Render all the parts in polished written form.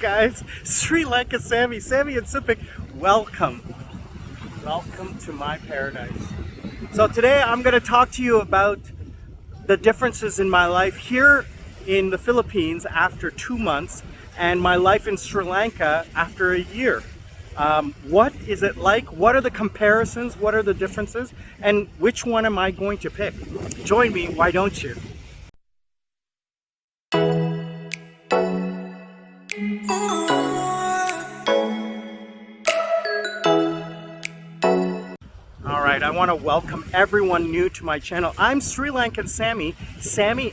guys? Sri Lanka Sammi and Sipik, welcome to my paradise. So today I'm going to talk to you about the differences in my life here in the Philippines after 2 months and my life in Sri Lanka after a year. What is it like? What are the comparisons? What are the differences? And which one am I going to pick? Join me, why don't you? Alright, I want to welcome everyone new to my channel. I'm Sri Lankan Sammi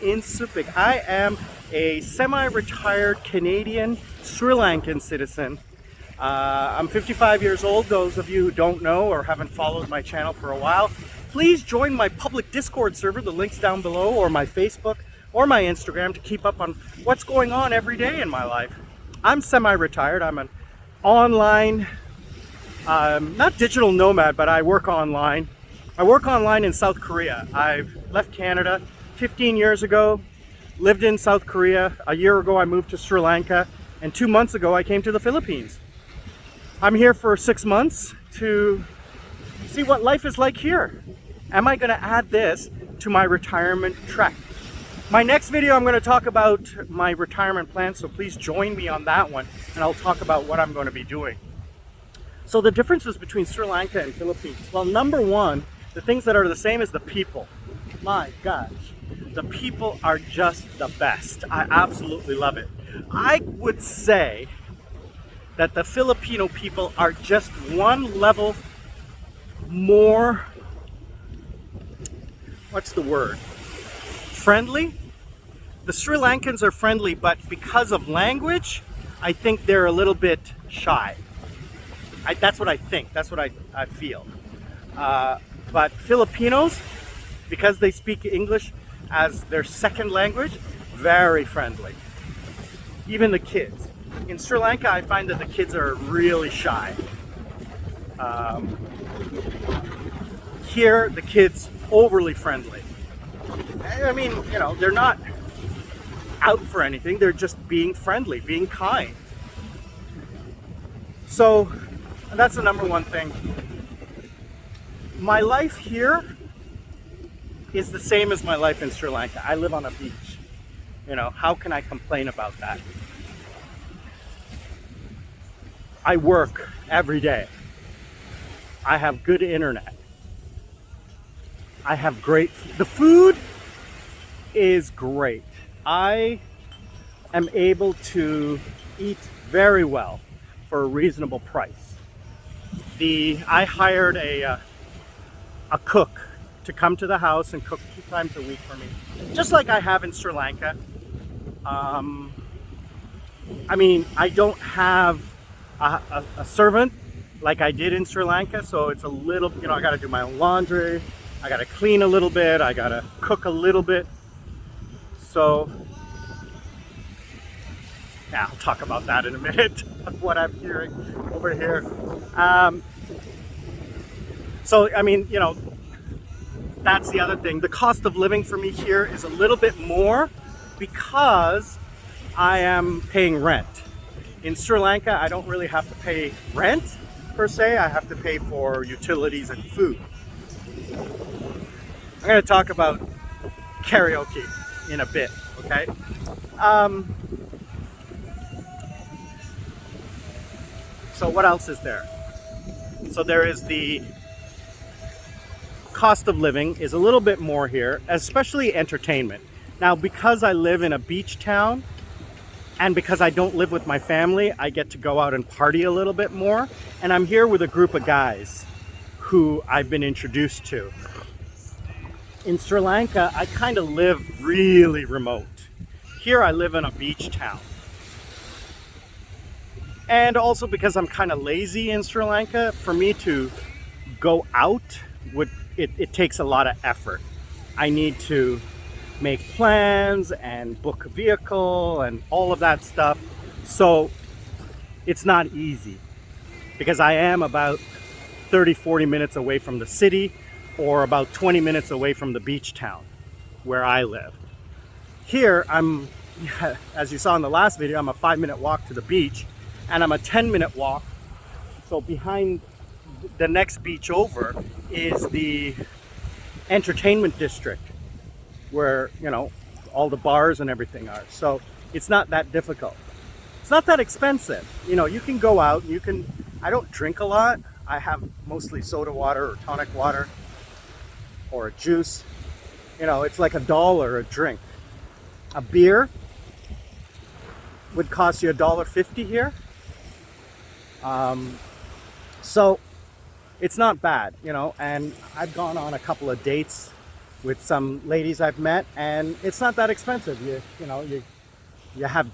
in Supik. I am a semi-retired Canadian Sri Lankan citizen. I'm 55 years old. Those of you who don't know or haven't followed my channel for a while, please join my public Discord server, the link's down below, or my Facebook or my Instagram to keep up on what's going on every day in my life. I'm semi-retired. I'm an online, not digital nomad, but I work online. I work online in South Korea. I've left Canada 15 years ago, lived in South Korea. A year ago I moved to Sri Lanka, and 2 months ago I came to the Philippines. I'm here for 6 months to see what life is like here. Am I going to add this to my retirement trek? My next video I'm going to talk about my retirement plan, so please join me on that one, and I'll talk about what I'm going to be doing. So the differences between Sri Lanka and Philippines. Well, number one, the things that are the same is the people. My gosh, the people are just the best. I absolutely love it. I would say that the Filipino people are just one level more, what's the word? Friendly? The Sri Lankans are friendly, but because of language, I think they're a little bit shy. That's what I think, that's what I feel. But Filipinos, because they speak English as their second language, very friendly. Even the kids. In Sri Lanka, I find that the kids are really shy. Here, the kids overly friendly. I mean, you know, they're not out for anything. They're just being friendly, being kind. So that's the number one thing. My life here is the same as my life in Sri Lanka. I live on a beach. You know, how can I complain about that? I work every day. I have good internet. I have the food is great. I am able to eat very well for a reasonable price. I hired a cook to come to the house and cook 2 times a week for me, just like I have in Sri Lanka. I mean, I don't have a servant like I did in Sri Lanka, so it's a little, you know, I got to do my own laundry, I got to clean a little bit, I got to cook a little bit. So yeah, I'll talk about that in a minute, what I'm hearing over here. So I mean, you know, that's the other thing. The cost of living for me here is a little bit more because I am paying rent. In Sri Lanka, I don't really have to pay rent per se. I have to pay for utilities and food. I'm going to talk about karaoke in a bit, okay? So what else is there? So there is the cost of living is a little bit more here, especially entertainment. Now, because I live in a beach town, and because I don't live with my family, I get to go out and party a little bit more. And I'm here with a group of guys who I've been introduced to. In Sri Lanka, I kind of live really remote. Here I live in a beach town. And also because I'm kind of lazy in Sri Lanka, for me to go out, it takes a lot of effort. I need to make plans and book a vehicle and all of that stuff. So it's not easy because I am about 30-40 minutes away from the city or about 20 minutes away from the beach town where I live. Here I'm as you saw in the last video, I'm a 5-minute walk to the beach, and I'm a 10-minute walk. So behind the next beach over is the entertainment district, where, you know, all the bars and everything are. So it's not that difficult. It's not that expensive. You know, you can go out, you can, I don't drink a lot. I have mostly soda water or tonic water or a juice. You know, it's like $1 a drink. A beer would cost you $1.50 here. So it's not bad, you know, and I've gone on a couple of dates with some ladies I've met, and it's not that expensive. You know, you have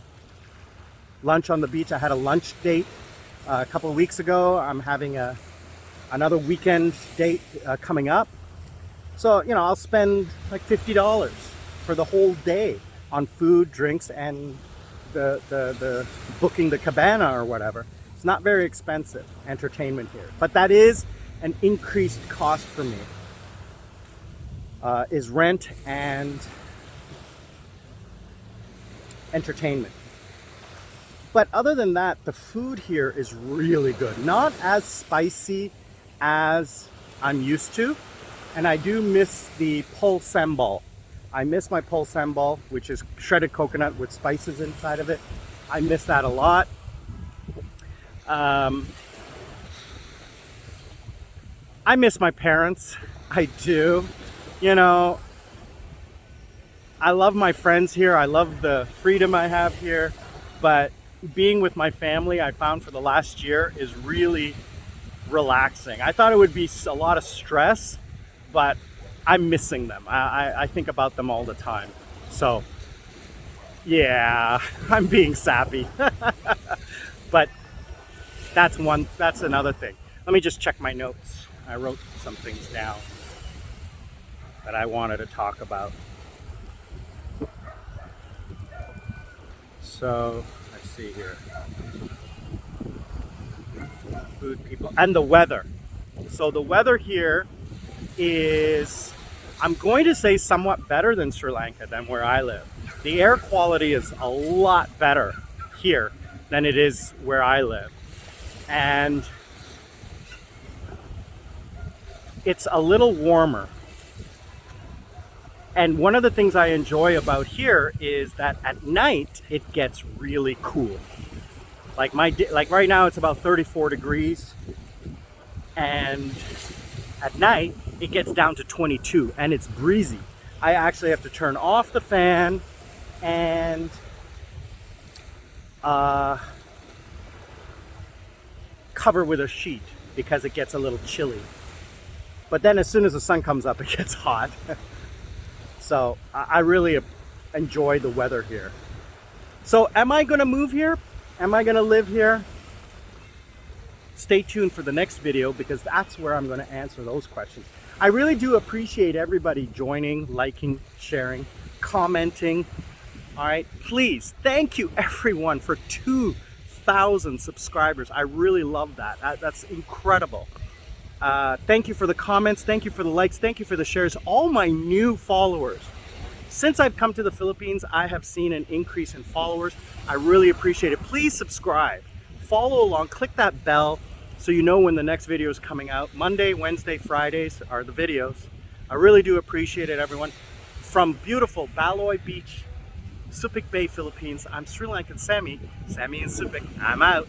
lunch on the beach. I had a lunch date a couple of weeks ago. I'm having another weekend date coming up. So, you know, I'll spend like $50 for the whole day on food, drinks, and the booking the cabana or whatever. It's not very expensive entertainment here, but that is an increased cost for me. Is rent and entertainment. But other than that, the food here is really good. Not as spicy as I'm used to. And I do miss the pol sambal. I miss my pol sambal, which is shredded coconut with spices inside of it. I miss that a lot. I miss my parents. I do. You know, I love my friends here. I love the freedom I have here. But being with my family, I found for the last year, is really relaxing. I thought it would be a lot of stress, but I'm missing them. I think about them all the time. So, yeah, I'm being sappy. But that's another thing. Let me just check my notes. I wrote some things down that I wanted to talk about. So, let's see here. Food, people, and the weather. So the weather here is, I'm going to say, somewhat better than Sri Lanka, than where I live. The air quality is a lot better here than it is where I live. And it's a little warmer. And one of the things I enjoy about here is that at night it gets really cool. Like right now it's about 34 degrees, and at night it gets down to 22, and it's breezy. I actually have to turn off the fan and cover with a sheet because it gets a little chilly. But then as soon as the sun comes up, it gets hot. So I really enjoy the weather here. So am I going to move here? Am I going to live here? Stay tuned for the next video, because that's where I'm going to answer those questions. I really do appreciate everybody joining, liking, sharing, commenting. All right, please, thank you everyone for 2,000 subscribers. I really love that. That's incredible. Thank you for the comments. Thank you for the likes. Thank you for the shares. All my new followers. Since I've come to the Philippines, I have seen an increase in followers. I really appreciate it. Please subscribe, follow along, click that bell so you know when the next video is coming out. Monday, Wednesday, Fridays are the videos. I really do appreciate it, everyone. From beautiful Baloy Beach, Subic Bay, Philippines, I'm Sri Lankan Sammi, Sammi in Subic. I'm out.